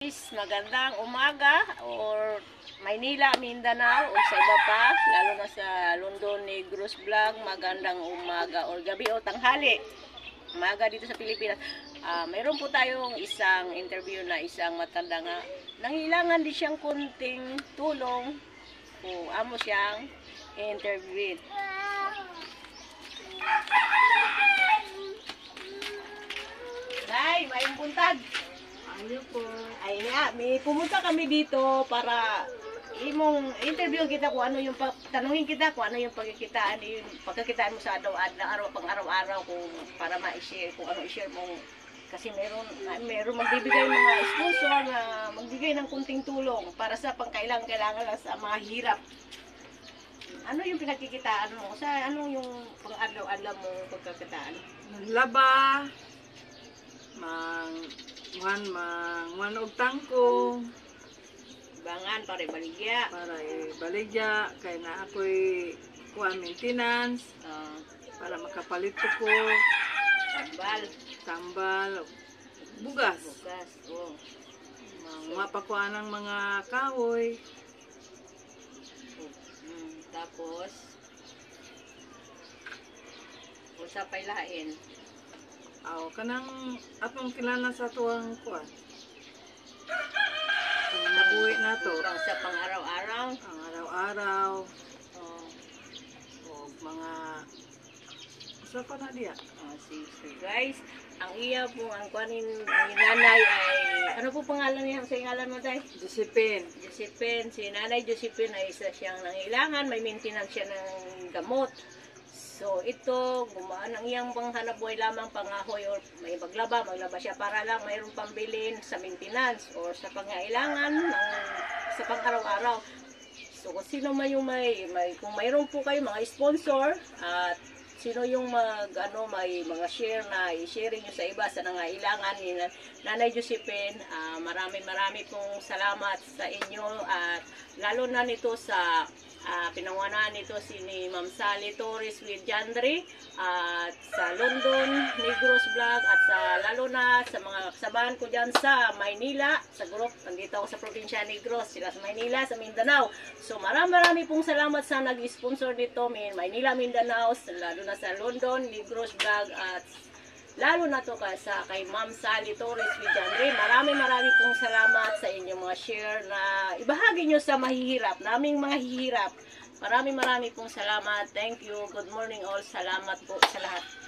Magandang umaga or Maynila, Mindanao o sa iba pa, lalo na sa London, Negros Vlog, magandang umaga or gabi o tanghali. Umaga dito sa Pilipinas. Mayroon po tayong isang interview na isang matanda nga. Nangailangan din siyang kunting tulong kung amo siyang interviewin. Nay, may buntag. Ano po? Ay nga, may pumunta kami dito para imong interview kita kung ano yung tanungin kita kung ano yung pagkikitaan mo sa araw pang araw-araw kung para ma-share kung ano i-share mo kasi meron magbibigay mga sponsor na magbigay ng kunting tulong para sa pangkailangan lang sa mga hirap. Ano yung pinagkikitaan mo? Sa ano yung pang-araw-araw mo pagkikitaan? Laba, og tangko Bangan para baligya. para baligya kay na ako'y kuha maintenance para makapalit ko tambal bugas Oh. mapakuha ng mga kahoy. Tapos usa pay lain. Kanang atong kilala sa tuwang kuha nabuhi na to Sa pang-araw-araw. ang araw-araw Oh. o mga sa pa na diya. So guys, ang iya po, ang kuanin ni nanay ay, ano po pangalan niya? Sa ngalan mo tayo? Josephine. Josephine. Si nanay Josephine ay isa siyang nangailangan, may maintenance siya ng gamot. So ito, gumaan ang iyang panghanap buhay lamang pangahoy or may maglaba siya para lang mayroong pambilin sa maintenance or sa pangailangan sa pang-araw-araw. So kung sino man yung kung mayroon po kayo mga sponsor at sino yung may mga share na i-share niyo sa iba sa nangailangan ni Nanay Josephine, marami pong salamat sa inyo at lalo na nito sa pinangunahan nito ni Ma'am Sally Torres with Jandre at sa London, Negros Vlog at lalo na sa mga kasabahan ko dyan sa Maynila, sa group, nandito ako sa probinsya Negros, sila sa Maynila, sa Mindanao. So marami pong salamat sa nag-sponsor nito, Maynila, Mindanao, lalo na sa London, Negros Vlog at lalo na to kay Ma'am Sally Torres with Jandre. Marami pong salamat sa inyong mga share na ibahagi nyo sa mahihirap, naming mga hihirap. Marami pong salamat. Thank you. Good morning all. Salamat po sa lahat.